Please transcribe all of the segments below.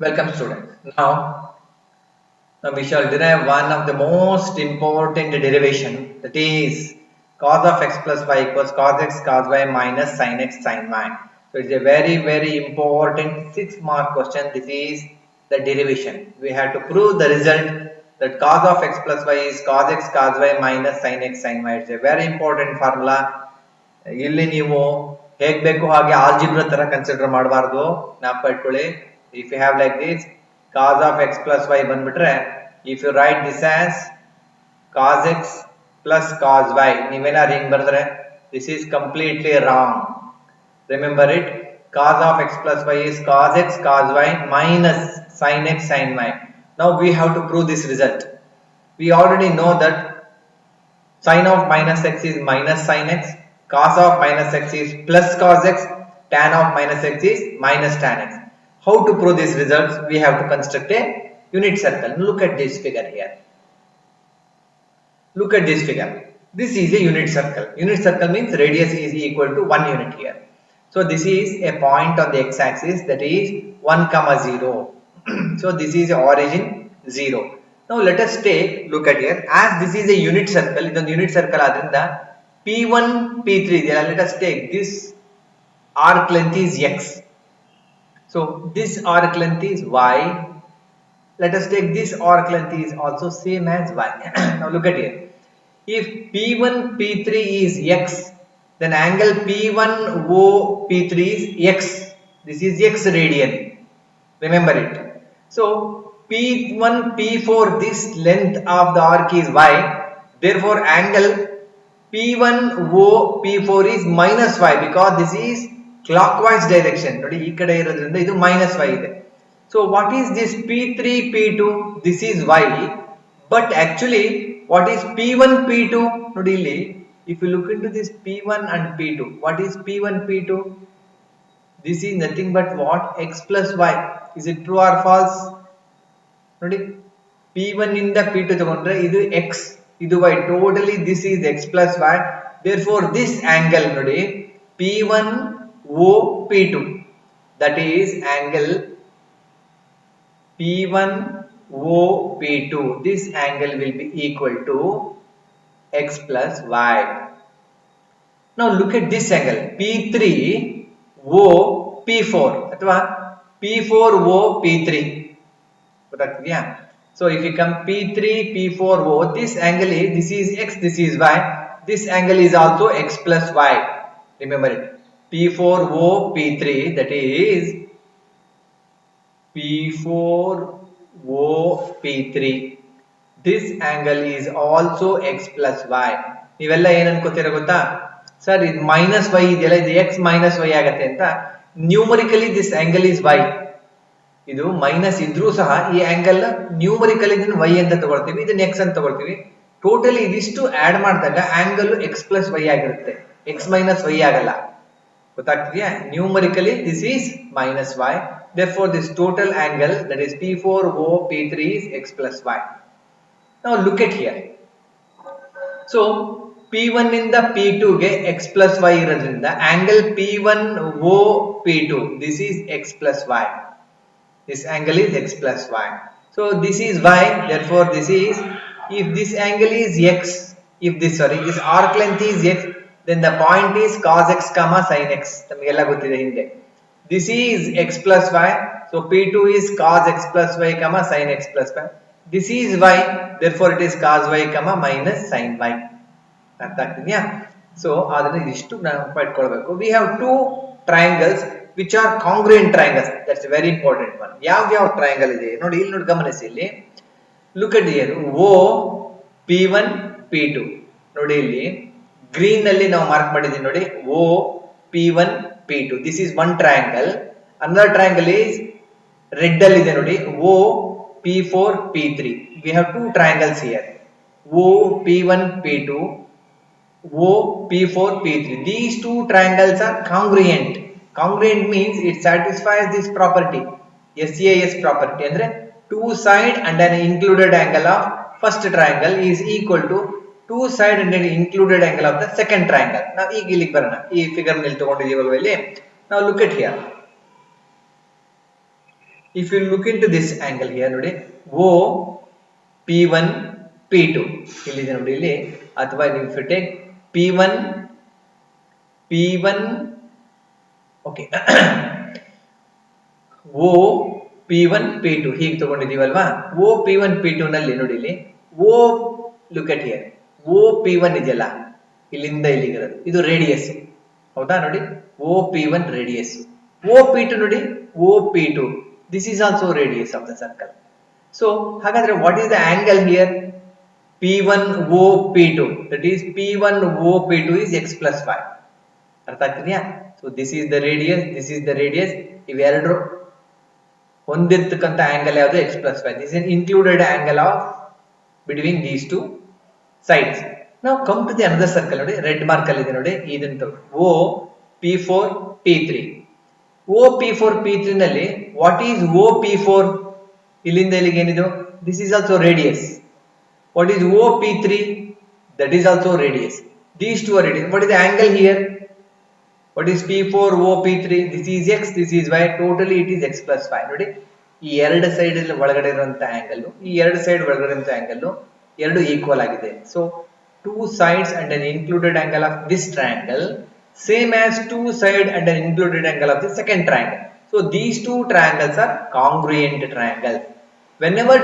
Welcome students. Now we shall derive one of the most important derivation, that is cos of x plus y equals cos x cos y minus sin x sin y. So it's a very important 6 mark question. This is the derivation. We have to prove the result that cos of x plus y is cos x cos y minus sin x sin y. It's a very important formula. ಇಲ್ಲಿ ನೀವು ಹೇಗ್ ಬೇಕು ಹಾಗೆ algebra ತರ consider ಮಾಡಬಾರ್ದು, ಜ್ಞಾಪಕ ಇಟ್ಕೊಳ್ಳಿ. If you have like this cos of x plus y ಬಂದ್ಬಿಟ್ರೆ, if you write this as cos x plus cos y, ನೀವೇನಾದ್ರು ಹಿಂಗ್ ಬರೆದ್ರೆ this is completely wrong. Remember it, cos of x plus y is cos x cos y minus sin x sin y. Now we have to prove this result. We already know that sin of minus x is minus sin x, cos of minus x is plus cos x, tan of minus x is minus tan x. How to prove these results? We have to construct a unit circle. Look at this figure here. Look at this figure. This is a unit circle. Unit circle means radius is equal to 1 unit here. So this is a point on the x-axis, that is 1, 0. So this is origin 0. Now let us take look at here. As this is a unit circle, it is a unit circle adrinda P1, P3 ideyala. Let us take this arc length is x. So this arc length is y. Let us take this arc length is also same as y. Now look at here. If P1 P3 is x, then angle P1O P3 is x. This is x radian. Remember it. So P1 P4, this length of the arc is y. Therefore angle P1O P4 is minus y, because this is clockwise direction. ನೋಡಿ ಈ ಕಡೆ ಇರೋದ್ರಿಂದ ಇದು minus y ಇದೆ. So what is this P3 P2? This is y, but actually what is P1 P2? ನೋಡಿ ಇಲ್ಲಿ, if you look into this P1 and P2, what is P1 P2? This is nothing but what? X plus y. Is it true or false? ನೋಡಿ P1 ಇಂದ P2 ತಗೊಂಡ್ರೆ ಇದು x, ಇದು y, totally this is x plus y. Therefore this angle ನೋಡಿ P1 O P2, that is angle P1 O P2, this angle will be equal to x plus y. Now look at this angle P3 O P4 ಅಥವಾ P4 O P3, ಗೊತ್ತಾಗ್ತಿದೆಯಾ? So if you come P3 P4 O, this angle is, this is x, this is y, this angle is also x plus y. Remember it, P4 O P3, that is P4 O P3, this angle is also x plus y. ನೀವೆಲ್ಲ ಏನು ಅನ್ಕೋತೀರಾ ಗೊತ್ತಾ, sir ಇದು minus y ಇದೆಯಲ್ಲ, ಇದು x minus y ಆಗುತ್ತೆ ಅಂತ. Numerically this angle is y. ಇದು minus ಇದ್ರೂ ಸಹ ಈ ಆಂಗಲ್ ನ್ಯೂಮರಿಕಲಿ ಇದನ್ನ y ಅಂತ ತಗೊಳ್ತೀವಿ, ಇದನ್ನ x ಅಂತ ತಗೊಳ್ತೀವಿ. ಟೋಟಲಿ ಇದಿಷ್ಟು ಆಡ್ ಮಾಡಿದಾಗ ಆಂಗಲ್ x plus y ಆಗಿರುತ್ತೆ, x minus y ಆಗಲ್ಲ. ಗೊತ್ತಾಗ್ತಿದೆಯಾ? Numerically this is minus y. Therefore this total angle, that is P4O P3, is x plus y. Now look at here. So P1 ಇಂದ P2 ಗೆ x plus y ಇರೋದ್ರಿಂದ angle P1O P2, this is x plus y. This angle is x plus y. So this is y. Therefore this is, if this angle is x, if this this arc length is x, then the point is cos x comma sin x. ನಮಗೆಲ್ಲ ಗೊತ್ತಿದೆ ಹಿಂದೆ. This is x plus y. So P2 is cos x plus y comma sin x plus y. This is y. Therefore it is cos y comma minus sin y. ಅರ್ಥ ಆಗ್ತಿದೆಯಾ? So ಅದನ್ನ ಇದಿಷ್ಟು ನಾವು ಪಡ್ಕೊಳ್ಬೇಕು. We have two triangles which are congruent triangles. That's a very important one. ಯಾವ triangle ಇದೆ ನೋಡಿ, ಇಲ್ಲಿ ನೋಡಿ, ಗಮನಿಸಿ ಇಲ್ಲಿ. Look at here, O P1 P2. ನೋಡಿ ಇಲ್ಲಿ ಗ್ರೀನ್ ನಲ್ಲಿ ನಾವು ಮಾರ್ಕ್ ಮಾಡಿದೀವಿ ನೋಡಿ, O P1 P2. This is one triangle. Another triangle is red ಅಲ್ಲಿ ಇದೆ ನೋಡಿ, O P4 P3. We have two triangles here, O P1 P2, O P4 P3. These two triangles are congruent. Congruent means it satisfies this property, SAS property. ಅಂದ್ರೆ two side and an included angle of first triangle is equal to two side and an included angle of the second triangle. ನಾವು ಈಗ ಇಲ್ಲಿಗೆ ಬರೋಣ, ಈ figure ನಲ್ಲಿ ತಗೊಂಡಿದ್ದೀವಲ್ವ ಇಲ್ಲಿ. Now look at here. If you look into this angle here ನೋಡಿ O P1 P2 ಇಲ್ಲಿದೆ ನೋಡಿ ಇಲ್ಲಿ ಅಥವಾ if you take P1 P1 okay O P1 P2 ಹೀಗೆ ತಗೊಂಡಿದೀವಲ್ವಾ O P1 P2 ನಲ್ಲಿ ನೋಡಿ ಇಲ್ಲಿ O look at here O P1 ಇದೆಯಲ್ಲ ಇಲ್ಲಿಂದ ಇಲ್ಲಿಗೆ ಇರೋದು ಇದು ರೇಡಿಯಸ್ ಹೌದಾ ನೋಡಿ O P1 radius O P2 ನೋಡಿ O P2 this is also radius of the circle. So ಹಾಗಾದ್ರೆ what is the angle here P1 O P2 that is P1 O P2 is x plus y ಅರ್ಥ ಆಗ್ತಿದೆಯಾ so this is the radius ಇವೆರಡು ಹೊಂದಿರತಕ್ಕಂತ angle ಯಾವುದು x plus y this is an included angle of between these two sides. Now come to the another circle ನೋಡಿ red mark ಅಲ್ಲಿ ಇದೆ ನೋಡಿ ಇದನ್ನ O P4 P3 O P4 P3 ನಲ್ಲಿ what is O P4 ಇಲ್ಲಿಂದ ಇಲ್ಲಿಗೆ ಏನಿದು this is also radius. What is O P3 that is also radius. These two are radius. What is the angle here? What is P4 O P3 this is x this is y totally it is x plus y ನೋಡಿ ಈ ಎರಡು side ಅಲ್ಲಿ ಒಳಗಡೆ ಇರುವಂತ angle ಈ ಎರಡು side ಒಳಗಡೆ ಇರುವಂತ ಆಂಗಲ್ ಎರಡು ಈಕ್ವಲ್ ಆಗಿದೆ so two sides and an included angle of this triangle same as two side and an included angle of the second triangle. So these two triangles are congruent triangles. Whenever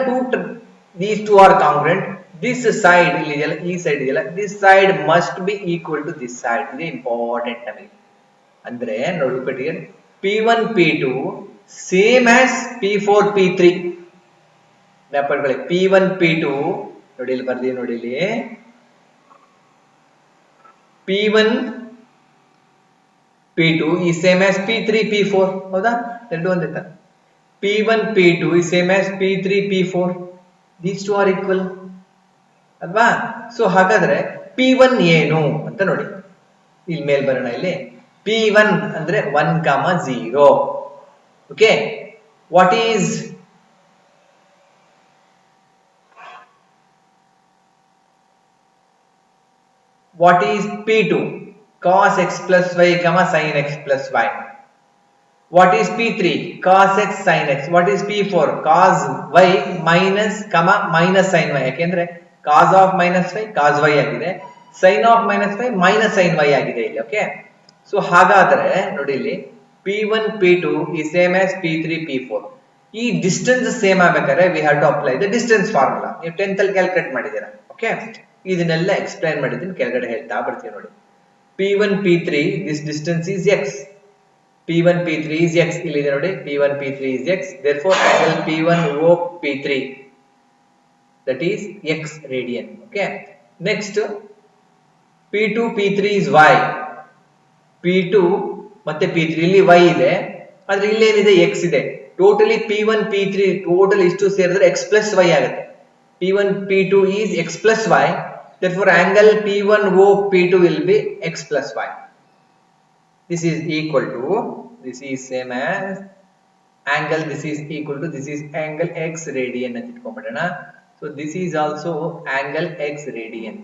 these two are congruent, this side this side must be equal to this side. This is important. Andre look at here P1 P2 same as P4 P3. P1 P2 ನೋಡಿ ಇಲ್ಲಿ ಬರ್ದಿ ನೋಡಿ ಇಲ್ಲಿ P1 P2 is same as P3 P4 ಹೌದಾ ಎರಡು ಒಂದೇ ತರ P1 P2 is same as P3 P4 these two are equal ಅಲ್ವಾ ಸೊ ಹಾಗಾದ್ರೆ P1 ಏನು ಅಂತ ನೋಡಿ ಇಲ್ಲಿ ಮೇಲ್ ಬರೋಣ ಇಲ್ಲಿ P1 ಅಂದ್ರೆ 1,0 okay what is P2 cos x plus y sin x plus y. What is P3 cos x sin x. What is P4 cos y minus sin y ಯಾಕೆಂದ್ರೆ cos of minus y cos y ಆಗಿದೆ sin of minus y minus sin y ಆಗಿದೆ ಇಲ್ಲಿ okay so ಹಾಗಾದ್ರೆ ನೋಡಿ ಇಲ್ಲಿ P1 P2 is same as P3 P4 ಈ distance same ಆಗಬೇಕಾದ್ರೆ we have to apply the distance formula ನೀವು 10th ಅಲ್ಲಿ ಕ್ಯಾಲ್ಕುಲೇಟ್ ಮಾಡಿದ್ದೀರಾ ಓಕೆ ಇದನ್ನೆಲ್ಲ ಎಕ್ಸ್ಪ್ಲೈನ್ ಮಾಡಿದ್ದೀನಿ ಕೆಳಗಡೆ ಹೇಳ್ತಾ ಬರ್ತೀನಿ ನೋಡಿ P1 P3 this distance is x P1 P3 is x ಇಲ್ಲಿದೆ ನೋಡಿ P1 P3 is x therefore angle P1 O P3 that is x radian okay next P2 P3 is y P2 ಮತ್ತೆ P3 ಇಲ್ಲಿ y ಇದೆ ಆದ್ರೆ ಇಲ್ಲಿ ಏನಿದೆ x ಇದೆ totally P1 P3 total ಇಷ್ಟು ಸೇರಿದ್ರೆ x plus y ಆಗುತ್ತೆ P1 P2 is x plus y therefore angle P1 O P2 will be x plus y this is equal to this is same as angle this is equal to this is angle x radian ಅಂತ ಇಟ್ಕೊಂಡ್ಬಿಡೋಣ so this is also angle x radian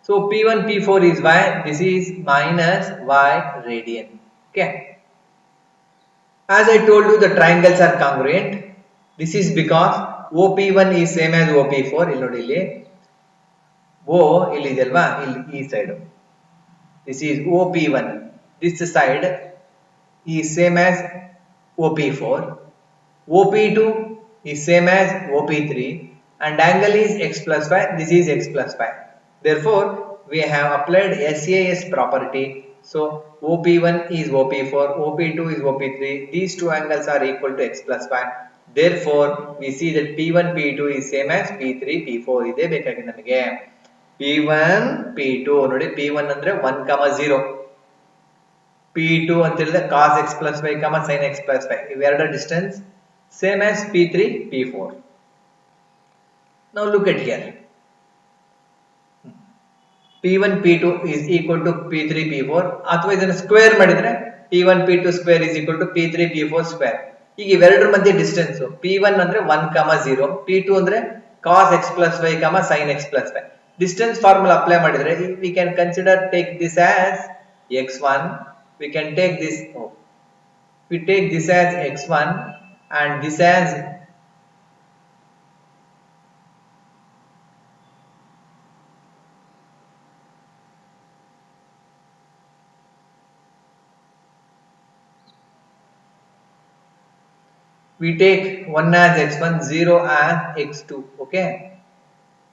so P1 P4 is y this is minus y radian okay as I told you the triangles are congruent this is because OP1 is same as OP4 ಇಲ್ಲಿ ನೋಡಿ ಇಲ್ಲಿ O ಇಲ್ಲಿ ಇದೆ ಅಲ್ವಾ ಇಲ್ಲಿ ಈ side this is OP1 this side is same as OP4 OP2 is same as OP3 and angle is x plus y this is x plus y therefore we have applied SAS property so OP1 is OP4 OP2 is OP3 these two angles are equal to x plus y therefore we see that P1 P2 is same as P3 P4 ಇದೆ ಬೇಕಾಗಿದೆ ನಮಗೆ P1 P2 ನೋಡಿ P1 ಅಂದ್ರೆ 1,0 P2 ಅಂತ ಹೇಳಿದ್ರೆ cos x plus y sin x plus y ಇವೆರಡು distance same as P3 P4 now look at here P1 P2 is equal to P3 P4 ಅಥವಾ ಇದನ್ನ ಸ್ಕ್ವೇರ್ ಮಾಡಿದ್ರೆ P1 P2 square is equal to P3 P4 square ಈಗ ಇವೆರಡರ ಮಧ್ಯೆ distance P1 ಅಂದ್ರೆ 1,0 P2 ಅಂದ್ರೆ cos x plus y sin x plus y distance formula apply ಮಾಡಿದ್ರೆ we can consider take this as x1 we can take this we take this as x1 and this as we take 1 as x1, 0 as x2. Okay,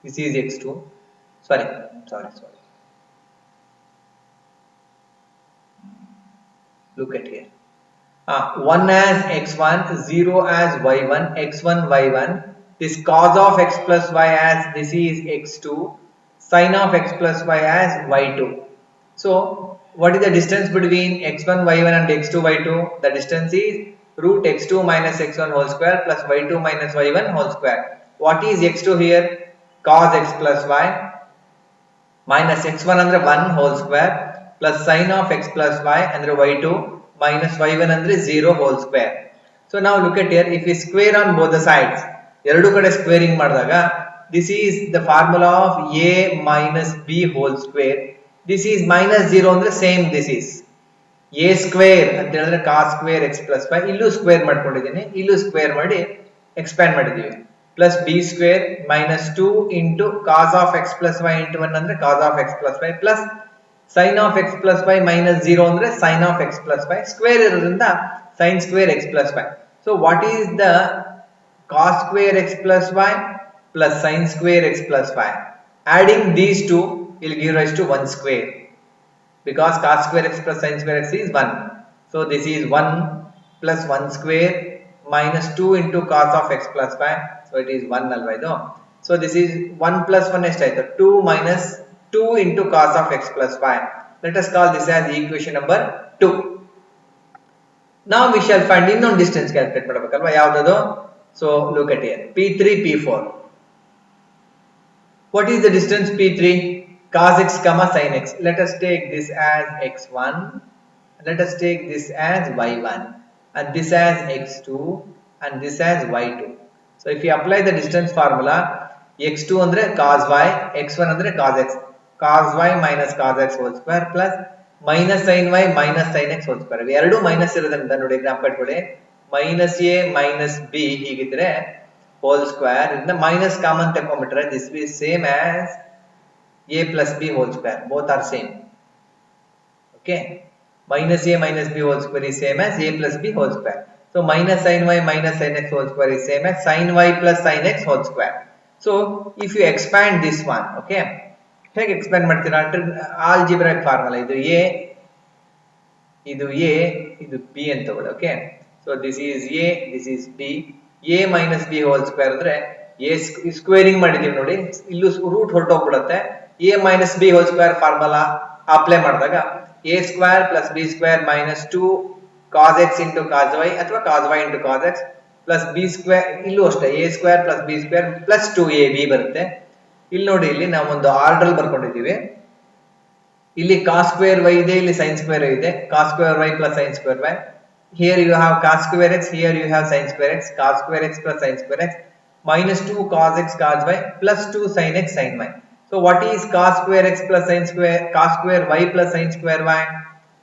this is x2. Sorry. Look at here. 1 as x1, 0 as y1, x1, y1. This cos of x plus y as this is x2, sin of x plus y as y2. So, what is the distance between x1, y1 and x2, y2? The distance is root x2 minus x1 whole square plus y2 minus y1 whole square. What is x2 here? Cos x plus y minus x1 ಅಂದ್ರೆ 1 whole square plus sin of x plus y ಅಂದ್ರೆ y2 minus y1 ಅಂದ್ರೆ 0 whole square. So now look at here, if we square on both the sides, ಎರಡು ಕಡೆ squaring ಮಾಡಿದಾಗ this is the formula of a minus b whole square. This is minus 0 ಅಂದ್ರೆ same this is a square ಅಂತ ಹೇಳಿದ್ರೆ cos square x plus y, ಇಲ್ಲೂ square ಮಾಡ್ಕೊಂಡಿದ್ದೀನಿ, ಇಲ್ಲೂ square ಮಾಡಿ ಎಕ್ಸ್ಪ್ಯಾಂಡ್ ಮಾಡಿದೀವಿ, plus b square minus 2 into cos of x plus y into 1 ಅಂದ್ರೆ cos of x plus y plus sin of x plus y minus 0 ಅಂದ್ರೆ sin of x plus y, square ಇರೋದ್ರಿಂದ sin square x plus y. So what is the cos square x plus y plus sin square x plus y? Adding these two will give rise to 1 square, because cos square x plus sin square x is 1. So this is 1 plus 1 square minus 2 into cos of x plus y. So it is 1 alva idu. So this is 1 plus 1 estayitu 2 minus 2 into cos of x plus y. Let us call this as equation number 2. Now we shall find ಇನ್ನೊಂದು distance calculate ಮಾಡಬೇಕಲ್ವಾ, ಯಾವುದು? So look at here, p3 p4. What is the distance p3? Cos x comma sin x. Let us take this as x1, let us take this as y1, and this as x2, and this as y2. So if you apply the distance formula, x2 andre cos y, x1 andre cos x, cos y minus cos x whole square plus minus sin y minus sin x whole square. ಇವೆ ಎರಡು minus ಇರೋದ್ರಿಂದ ನೋಡಿ ಜ್ಞಾಪಕ ಇಟ್ಕೊಳ್ಳಿ, minus a minus b ಹೀಗಿದ್ರೆ whole square ಇಂದ minus common ತಗೊಂಡ್ಬಿಟ್ರೆ this will be same as a plus b whole square, both are same. Okay, minus a minus b whole square is same as a plus b whole square. So minus sin y minus sin x whole square is same as sin y plus sin x whole square. So if you expand this one, okay, ಹೇಗೆ expand ಮಾಡ್ತೀರಾ? Algebraic formula, ಇದು a, ಇದು a, ಇದು b ಅಂತ ತಗೊಳ್ಳಿ. Okay, so this is a, this is b, a minus b whole square ಅಂದ್ರೆ a squaring ಮಾಡಿದೀವಿ ನೋಡಿ, ಇಲ್ಲೂ ರೂಟ್ ಹೊರಟೋಗ್ಬಿಡುತ್ತೆ. a minus b whole square formula apply ಮಾಡಿದಾಗ a square plus b square minus 2 cos x into cos y ಅಥವಾ cos y into cos x plus b square, ಇಲ್ಲೂ ಅಷ್ಟೇ a square plus b square plus 2ab ಬರುತ್ತೆ. ಇಲ್ಲಿ ನೋಡಿ, ಇಲ್ಲಿ ನಾವು ಒಂದು ಆರ್ಡರ್ ಬರ್ಕೊಂಡಿದ್ದೀವಿ, ಇಲ್ಲಿ cos square y ಇದೆ, ಇಲ್ಲಿ sin square ಇದೆ, cos square y plus sin square y. Here you have cos square x, here you have sin square x, cos square x plus sin square x minus 2 cos x cos y plus 2 sin x sin y. So what is cos square x plus sin square, cos square y plus sin square y?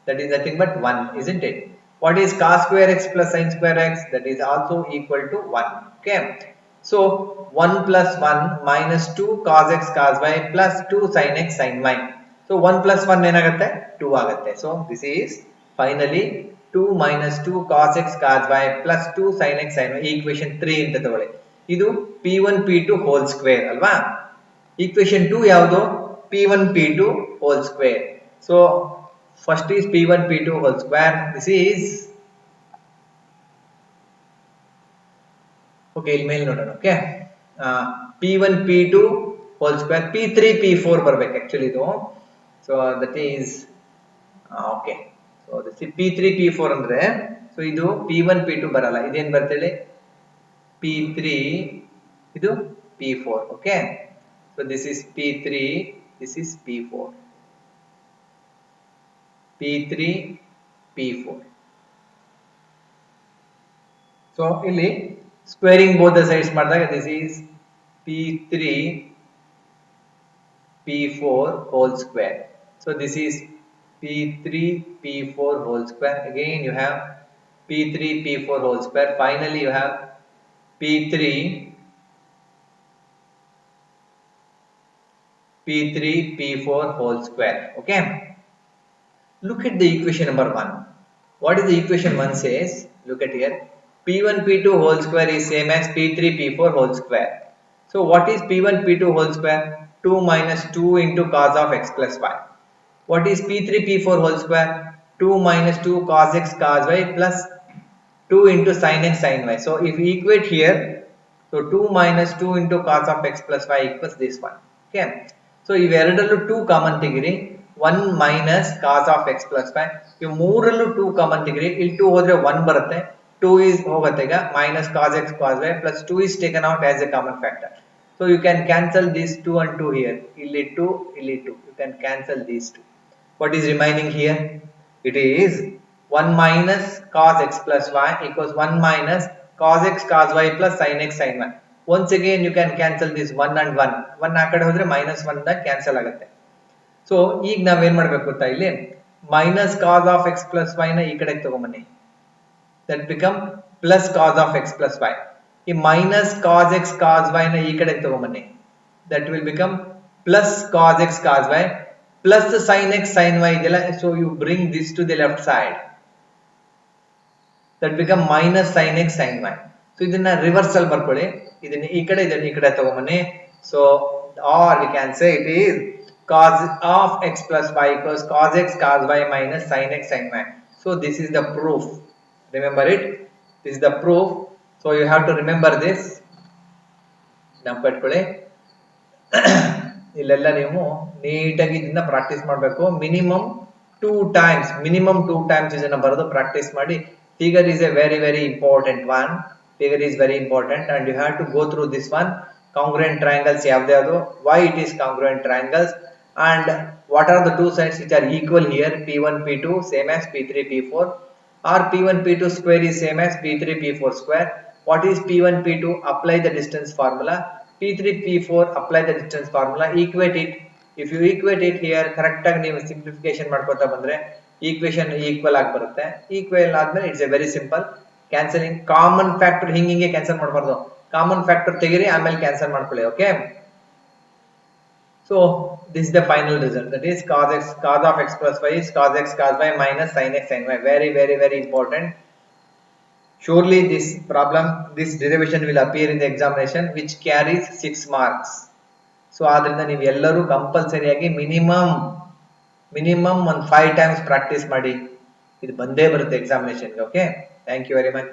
That is nothing but 1, isn't it? What is cos square x plus sin square x? That is also equal to 1. Okay, so 1 plus 1 minus 2 cos x cos y plus 2 sin x sin y. So 1 plus 1 ಏನಾಗುತ್ತೆ? 2 ಆಗುತ್ತೆ. So this is finally 2 minus 2 cos x cos y plus 2 sin x sin y, equation 3 ಅಂತ ತಗೊಳ್ಳಿ. ಇದು p1 p2 whole square ಅಲ್ವಾ? Equation 2 ಯಾವುದು? p1 p2 whole square. So first is p1 p2 whole square. This is okay, ಇಲ್ಲಿ ಮೇಲೆ ನೋಡೋಣ. Okay, p1 p2 whole square, p3 p4 ಬರಬೇಕು actually ಇದು. So that is okay, so p3 p4 ಅಂದ್ರೆ, so ಇದು p1 p2 ಬರಲ್ಲ, ಇದೇನ್ ಬರ್ತೇಳಿ p3, ಇದು p4. Okay, so this is p3, this is p4, p3 p4. so ಇಲ್ಲಿ squaring both the sides ಮಾಡಿದಾಗ this is p3 p4 whole square. So this is p3 p4 whole square. Again you have P3 P4 whole square. Finally you have P3 P4 whole square. Okay, look at the equation number 1. What is the equation 1 says? Look at here. P1 P2 whole square is same as P3 P4 whole square. So what is P1 P2 whole square? 2 minus 2 into cos of x plus y. What is P3 P4 whole square? 2 minus 2 cos x cos y plus 2 into sin x sin y. So if we equate here, so 2 minus 2 into cos of x plus y equals this one. Okay. So ಇವೆರಡರಲ್ಲೂ 2 common ತೆಗಿರಿ, 1 minus cos of x plus y. ಇವು ಮೂರಲ್ಲೂ 2 common ತೆಗಿರಿ, ಇಲ್ಲಿ 2 ಹೋದ್ರೆ 1 ಬರುತ್ತೆ, 2 is ಹೋಗುತ್ತೆ ಈಗ, minus cos x cos y plus 2 is taken out as a common factor. So you can cancel these 2 and 2 here. Illi 2, illi 2. You can cancel these 2. What is remaining here? It is 1 minus cos x plus y equals 1 minus cos x cos y plus sin x sin y. Once again you can cancel this 1 and 1. 1 ಆ ಕಡೆ ಹೋದ್ರೆ minus 1 the cancel ಆಗುತ್ತೆ. So ಈಗ ನಾವು ಏನು ಮಾಡಬೇಕು ಗೊತ್ತಾ, ಇಲ್ಲಿ minus cos of x plus y ನ ಈ ಕಡೆಗೆ ತಗೊಂಬನ್ನಿ. That become plus cos of x plus y. ಈ minus cos x cos y ನ ಈ ಕಡೆಗೆ ತಗೊಂಬನ್ನಿ. That will become plus cos x cos y plus sin x sin y ಇದೆಲ್ಲ. So you bring this to the left side. That become minus sin x sin y. So ಇದನ್ನ reversal ಬರ್ಕೊಳ್ಳಿ, ಇದನ್ನ ಈ ಕಡೆ ತಗೊಂಬನ್ನಿ. So or we can say it is cos of x plus y equals cos x cos y minus sin x sin y. So this is the proof. Remember it. This is the proof. So you have to remember this. ನೆನಪಿಟ್ಕೊಳ್ಳಿ. ಇಲ್ಲೆಲ್ಲ ನೀವು ನೀಟಾಗಿ ಇದನ್ನ practice ಮಾಡಬೇಕು. Minimum 2 times ಇದನ್ನ ಬರೆದು practice ಮಾಡಿ. Figure is a very important one. Figure is very important and you have to go through this one. Congruent triangles ಯಾವ್ದು, why it is congruent triangles, and what are the two sides which are equal here, P1 P2 same as P3 P4, or P1 P2 square is same as P3 P4 square. What is P1 P2? Apply the distance formula. P3 P4 apply the distance formula. Equate it. If you equate it here, correct ಆಗಿ ನೀವು simplification ಮಾಡ್ಕೊತಾ ಬಂದ್ರೆ equation equal ಆಗಿ ಬರುತ್ತೆ. Equal ಆದ್ಮೇಲೆ it's a very simple. Cancelling common factor ಹಿಂಗೆ cancel ಮಾಡಬಾರ್ದು, common factor ತೆಗಿರಿ ಆಮೇಲೆ ಕ್ಯಾನ್ಸಲ್ ಮಾಡ್ಕೊಳ್ಳಿ. Okay, so this is the final result, that is cos of x plus y is cos x cos y minus sin x sin y. Very important. Surely this problem, this derivation will appear in the examination which carries 6 marks. So ಆದ್ರಿಂದ ನೀವು ಎಲ್ಲರೂ compulsory ಆಗಿ minimum ಒಂದು 5 times practice ಮಾಡಿ, ಇದು ಬಂದೇ ಬರುತ್ತೆ ಎಕ್ಸಾಮಿನೇಷನ್ಗೆ. Okay, thank you very much.